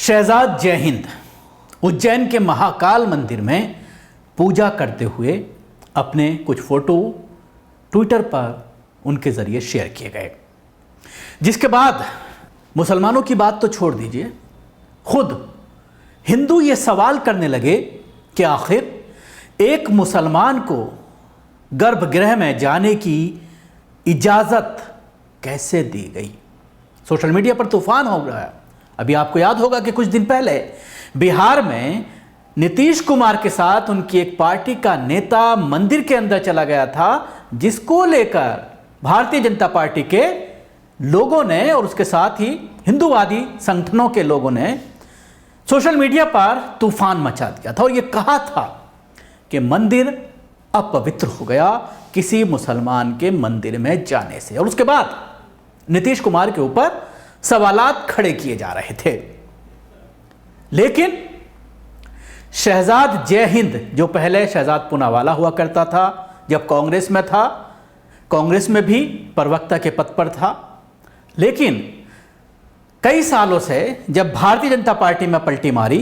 शहजाद जय हिंद उज्जैन के महाकाल मंदिर में पूजा करते हुए अपने कुछ फोटो ट्विटर पर उनके ज़रिए शेयर किए गए, जिसके बाद मुसलमानों की बात तो छोड़ दीजिए, खुद हिंदू ये सवाल करने लगे कि आखिर एक मुसलमान को गर्भगृह में जाने की इजाज़त कैसे दी गई। सोशल मीडिया पर तूफान हो रहा है। अभी आपको याद होगा कि कुछ दिन पहले बिहार में नीतीश कुमार के साथ उनकी एक पार्टी का नेता मंदिर के अंदर चला गया था, जिसको लेकर भारतीय जनता पार्टी के लोगों ने और उसके साथ ही हिंदूवादी संगठनों के लोगों ने सोशल मीडिया पर तूफान मचा दिया था और यह कहा था कि मंदिर अपवित्र हो गया किसी मुसलमान के मंदिर में जाने से। और उसके बाद नीतीश कुमार के ऊपर सवालात खड़े किए जा रहे थे। लेकिन शहजाद जय हिंद, जो पहले शहजाद पूनावाला हुआ करता था, जब कांग्रेस में था, कांग्रेस में भी प्रवक्ता के पद पर था, लेकिन कई सालों से जब भारतीय जनता पार्टी में पलटी मारी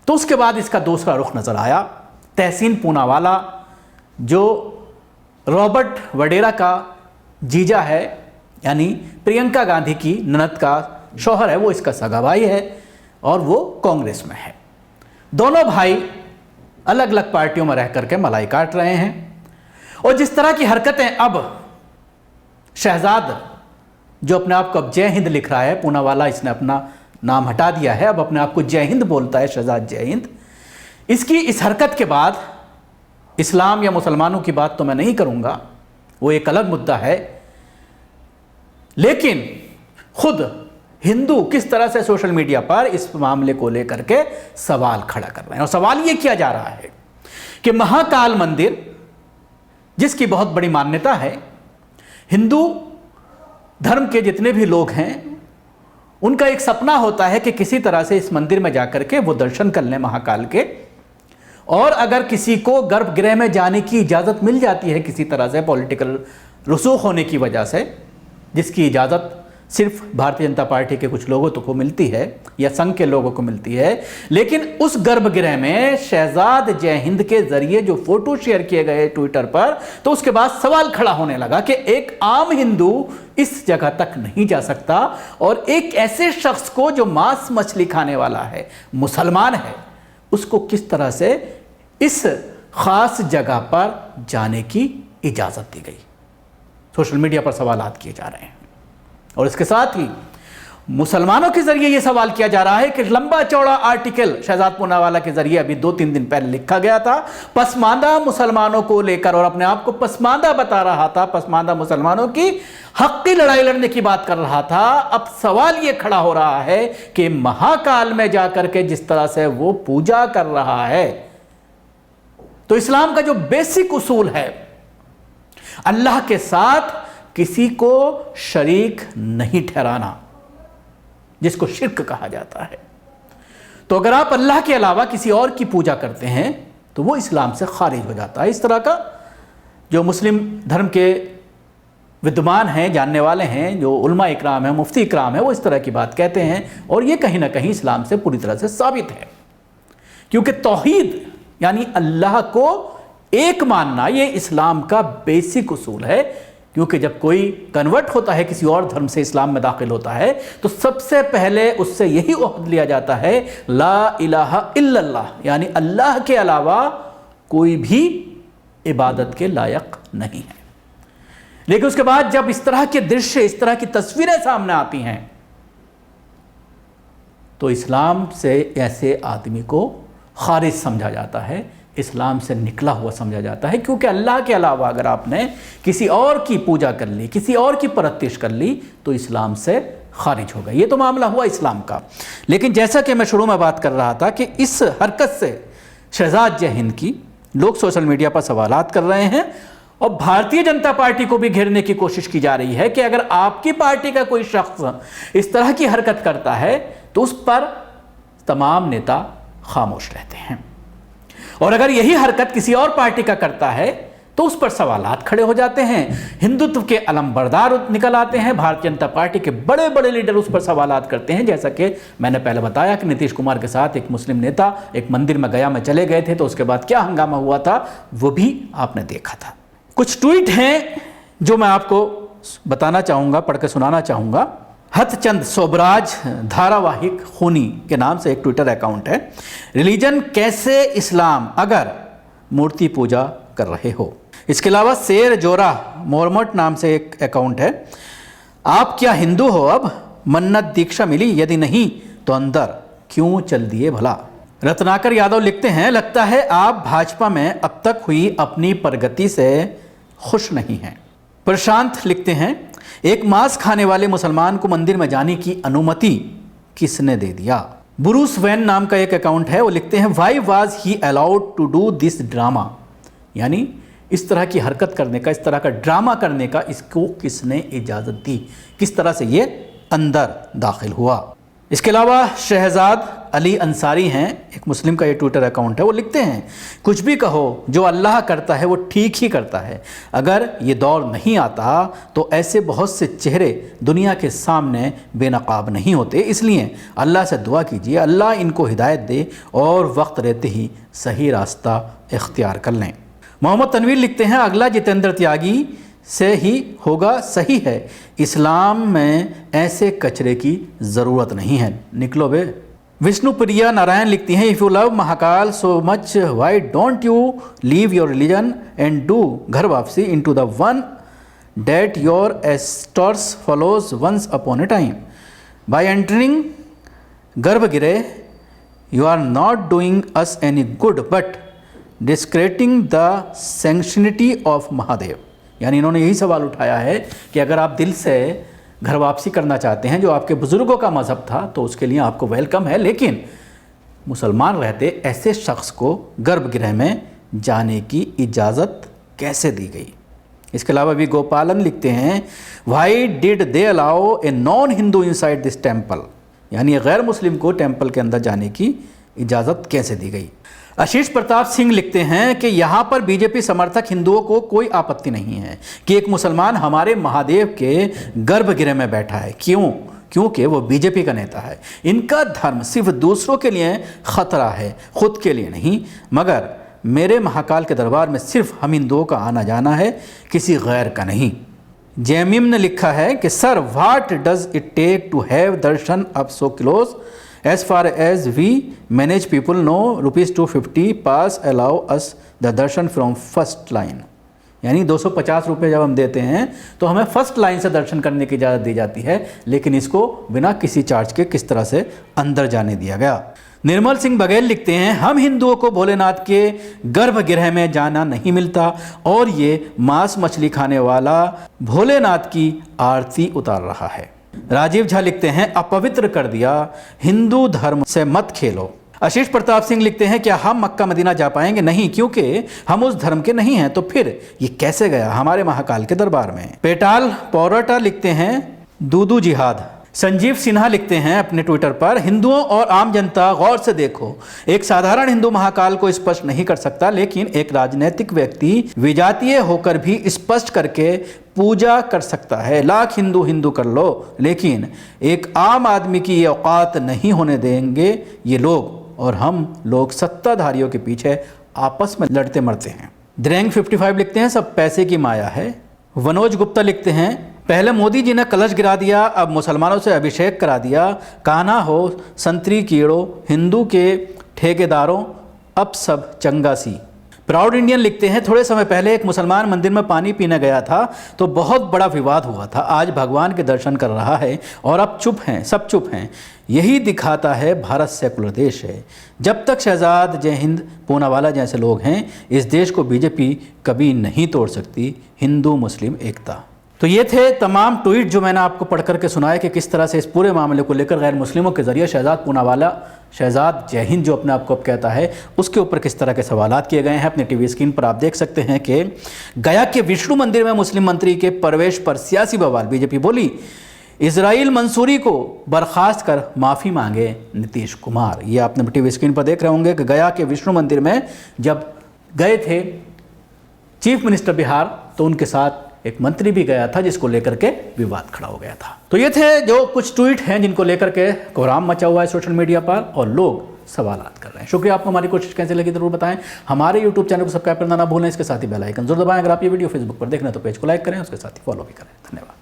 तो उसके बाद इसका दूसरा रुख नजर आया। तहसीन पूनावाला, जो रॉबर्ट वडेरा का जीजा है, यानी प्रियंका गांधी की ननद का शौहर है, वो इसका सगा भाई है और वो कांग्रेस में है। दोनों भाई अलग अलग पार्टियों में रह करके मलाई काट रहे हैं। और जिस तरह की हरकतें अब शहजाद, जो अपने आप को अब जय हिंद लिख रहा है, पूनावाला इसने अपना नाम हटा दिया है, अब अपने आप को जय हिंद बोलता है, शहजाद जय हिंद। इसकी इस हरकत के बाद इस्लाम या मुसलमानों की बात तो मैं नहीं करूंगा, वो एक अलग मुद्दा है, लेकिन खुद हिंदू किस तरह से सोशल मीडिया पर इस मामले को लेकर के सवाल खड़ा कर रहे हैं। और सवाल यह किया जा रहा है कि महाकाल मंदिर, जिसकी बहुत बड़ी मान्यता है, हिंदू धर्म के जितने भी लोग हैं उनका एक सपना होता है कि किसी तरह से इस मंदिर में जाकर के वो दर्शन कर लें महाकाल के। और अगर किसी को गर्भगृह में जाने की इजाज़त मिल जाती है किसी तरह से पॉलिटिकल रसूख होने की वजह से, जिसकी इजाज़त सिर्फ भारतीय जनता पार्टी के कुछ लोगों को मिलती है या संघ के लोगों को मिलती है, लेकिन उस गर्भगृह में शहजाद जय हिंद के जरिए जो फोटो शेयर किए गए ट्विटर पर, तो उसके बाद सवाल खड़ा होने लगा कि एक आम हिंदू इस जगह तक नहीं जा सकता और एक ऐसे शख्स को जो मांस मछली खाने वाला है, मुसलमान है, उसको किस तरह से इस खास जगह पर जाने की इजाज़त दी गई। सोशल मीडिया पर सवालात किए जा रहे हैं। और इसके साथ ही मुसलमानों के जरिए यह सवाल किया जा रहा है कि लंबा चौड़ा आर्टिकल शहजाद पूनावाला के जरिए अभी 2-3 दिन पहले लिखा गया था पसमानदा मुसलमानों को लेकर, और अपने आप को पसमानदा बता रहा था, पसमानदा मुसलमानों की हक की लड़ाई लड़ने की बात कर रहा था। अब सवाल यह खड़ा हो रहा है कि महाकाल में जाकर के जिस तरह से वो पूजा कर रहा है, तो इस्लाम का जो बेसिक उसूल है, अल्लाह के साथ किसी को शरीक नहीं ठहराना, जिसको शिर्क कहा जाता है, तो अगर आप अल्लाह के अलावा किसी और की पूजा करते हैं तो वो इस्लाम से खारिज हो जाता है। इस तरह का जो मुस्लिम धर्म के विद्वान हैं, जानने वाले हैं, जो उलमा इकराम है, मुफ्ती इकराम है, वो इस तरह की बात कहते हैं और ये कहीं ना कहीं इस्लाम से पूरी तरह से साबित है। क्योंकि तौहीद यानी अल्लाह को एक मानना, ये इस्लाम का बेसिक उसूल है। क्योंकि जब कोई कन्वर्ट होता है, किसी और धर्म से इस्लाम में दाखिल होता है, तो सबसे पहले उससे यही ओहद लिया जाता है, ला इलाहा इल्लल्लाह, यानी अल्लाह के अलावा कोई भी इबादत के लायक नहीं है। लेकिन उसके बाद जब इस तरह के दृश्य, इस तरह की तस्वीरें सामने आती हैं, तो इस्लाम से ऐसे आदमी को खारिज समझा जाता है, इस्लाम से निकला हुआ समझा जाता है। क्योंकि अल्लाह के अलावा अगर आपने किसी और की पूजा कर ली, किसी और की परस्तिश कर ली, तो इस्लाम से खारिज हो गया। ये तो मामला हुआ इस्लाम का। लेकिन जैसा कि मैं शुरू में बात कर रहा था कि इस हरकत से शहजाद जय हिंद की लोग सोशल मीडिया पर सवालात कर रहे हैं और भारतीय जनता पार्टी को भी घेरने की कोशिश की जा रही है कि अगर आपकी पार्टी का कोई शख्स इस तरह की हरकत करता है तो उस पर तमाम नेता खामोश रहते हैं, और अगर यही हरकत किसी और पार्टी का करता है तो उस पर सवालात खड़े हो जाते हैं। हिंदुत्व के अलमबरदार निकल आते हैं, भारतीय जनता पार्टी के बड़े बड़े लीडर उस पर सवालात करते हैं। जैसा कि मैंने पहले बताया कि नीतीश कुमार के साथ एक मुस्लिम नेता एक मंदिर में गया में चले गए थे, तो उसके बाद क्या हंगामा हुआ था वो भी आपने देखा था। कुछ ट्वीट हैं जो मैं आपको बताना चाहूँगा, पढ़ के सुनाना चाहूँगा। हथचंद सोबराज धारावाहिक खूनी के नाम से एक ट्विटर अकाउंट है। रिलीजन कैसे इस्लाम अगर मूर्ति पूजा कर रहे हो। इसके अलावा शेर जोरा मोरमट नाम से एक अकाउंट है। आप क्या हिंदू हो अब? मन्नत दीक्षा मिली? यदि नहीं तो अंदर क्यों चल दिए भला? रत्नाकर यादव लिखते हैं, लगता है आप भाजपा में अब तक हुई अपनी प्रगति से खुश नहीं हैं। प्रशांत लिखते हैं, एक मांस खाने वाले मुसलमान को मंदिर में जाने की अनुमति किसने दे दिया? ब्रूस वैन नाम का एक अकाउंट है, वो लिखते हैं, why was he allowed to do this drama, यानी इस तरह की हरकत करने का, इस तरह का ड्रामा करने का इसको किसने इजाज़त दी, किस तरह से ये अंदर दाखिल हुआ। इसके अलावा शहजाद अली अंसारी हैं, एक मुस्लिम का ये ट्विटर अकाउंट है, वो लिखते हैं, कुछ भी कहो जो अल्लाह करता है वो ठीक ही करता है। अगर ये दौर नहीं आता तो ऐसे बहुत से चेहरे दुनिया के सामने बेनकाब नहीं होते। इसलिए अल्लाह से दुआ कीजिए, अल्लाह इनको हिदायत दे और वक्त रहते ही सही रास्ता इख्तियार कर लें। मोहम्मद तनवीर लिखते हैं, अगला जितेंद्र त्यागी से ही होगा, सही है, इस्लाम में ऐसे कचरे की ज़रूरत नहीं है, निकलो बे। विष्णु प्रिया नारायण लिखती हैं, if you love Mahakal so much why don't you leave your religion and do ghar wapsi into the one that your ancestors follows once upon a time. By entering garbhagriha you are not doing us any good but discrediting the sanctity of Mahadev. यानी इन्होंने यही सवाल उठाया है कि अगर आप दिल से घर वापसी करना चाहते हैं, जो आपके बुज़ुर्गों का मज़हब था, तो उसके लिए आपको वेलकम है, लेकिन मुसलमान रहते ऐसे शख्स को गर्भगृह में जाने की इजाज़त कैसे दी गई? इसके अलावा भी गोपालन लिखते हैं, why did they allow a non Hindu inside this temple, यानी गैर मुस्लिम को टेम्पल के अंदर जाने की इजाज़त कैसे दी गई? आशीष प्रताप सिंह लिखते हैं कि यहाँ पर बीजेपी समर्थक हिंदुओं को कोई आपत्ति नहीं है कि एक मुसलमान हमारे महादेव के गर्भगृह में बैठा है। क्यों? क्योंकि वो बीजेपी का नेता है। इनका धर्म सिर्फ दूसरों के लिए खतरा है, खुद के लिए नहीं। मगर मेरे महाकाल के दरबार में सिर्फ हम हिंदुओं का आना जाना है, किसी गैर का नहीं। जैमिम ने लिखा है कि sir what does it take to have darshan up so close? As far as we manage people know, ₹250 pass allow us the darshan from first line। यानी 250 रुपये जब हम देते हैं तो हमें फर्स्ट लाइन से दर्शन करने की इजाज़त दी जाती है, लेकिन इसको बिना किसी चार्ज के किस तरह से अंदर जाने दिया गया। निर्मल सिंह बघेल लिखते हैं, हम हिंदुओं को भोलेनाथ के गर्भगृह में जाना नहीं मिलता और ये मांस मछली खाने वाला भोलेनाथ की आरती उतार रहा है। राजीव झा लिखते हैं, अपवित्र कर दिया, हिंदू धर्म से मत खेलो। आशीष प्रताप सिंह लिखते हैं, क्या हम मक्का मदीना जा पाएंगे? नहीं, क्योंकि हम उस धर्म के नहीं हैं। तो फिर ये कैसे गया हमारे महाकाल के दरबार में? पेटाल पौराटा लिखते हैं, दूदू जिहाद। संजीव सिन्हा लिखते हैं अपने ट्विटर पर, हिंदुओं और आम जनता गौर से देखो, एक साधारण हिंदू महाकाल को स्पष्ट नहीं कर सकता, लेकिन एक राजनीतिक व्यक्ति विजातीय होकर भी स्पष्ट करके पूजा कर सकता है। लाख हिंदू हिंदू कर लो, लेकिन एक आम आदमी की ये औकात नहीं होने देंगे ये लोग, और हम लोग सत्ताधारियों के पीछे आपस में लड़ते मरते हैं। द्रेंग 55 लिखते हैं, सब पैसे की माया है। मनोज गुप्ता लिखते हैं, पहले मोदी जी ने कलश गिरा दिया, अब मुसलमानों से अभिषेक करा दिया। कान्हा हो संतरी कीड़ो, हिंदू के ठेकेदारों, अब सब चंगासी। प्राउड इंडियन लिखते हैं, थोड़े समय पहले एक मुसलमान मंदिर में पानी पीने गया था तो बहुत बड़ा विवाद हुआ था। आज भगवान के दर्शन कर रहा है और अब चुप हैं, सब चुप हैं। यही दिखाता है भारत सेकुलर देश है। जब तक शहजाद जय हिंद पूनावाला जैसे लोग हैं, इस देश को बीजेपी कभी नहीं तोड़ सकती। हिंदू मुस्लिम एकता। तो ये थे तमाम ट्वीट जो मैंने आपको पढ़ करके सुनाए कि किस तरह से इस पूरे मामले को लेकर गैर मुस्लिमों के ज़रिए शहजाद पूनावाला, शहजाद जय हिंद जो अपने आप को अब कहता है, उसके ऊपर किस तरह के सवालात किए गए हैं। अपने टीवी स्क्रीन पर आप देख सकते हैं कि गया के विष्णु मंदिर में मुस्लिम मंत्री के प्रवेश पर सियासी बवाल। बीजेपी बोली, इजराइल मंसूरी को बर्खास्त कर माफ़ी मांगे नीतीश कुमार। ये आपने टीवी स्क्रीन पर देख रहे होंगे कि गया के विष्णु मंदिर में जब गए थे चीफ मिनिस्टर बिहार, तो उनके साथ एक मंत्री भी गया था जिसको लेकर के विवाद खड़ा हो गया था। तो ये थे जो कुछ ट्वीट हैं जिनको लेकर के कोहराम मचा हुआ है सोशल मीडिया पर और लोग सवालात कर रहे हैं। शुक्रिया आपको, हमारी कोशिश कैसे लगी जरूर बताएं। हमारे यूट्यूब चैनल को सब्सक्राइब करना ना भूलें, इसके साथ ही बेल आइकन जरूर दबाएं। अगर आप ये वीडियो फेसबुक पर देख रहे हैं तो पेज को लाइक करें, उसके साथ ही फॉलो भी करें। धन्यवाद।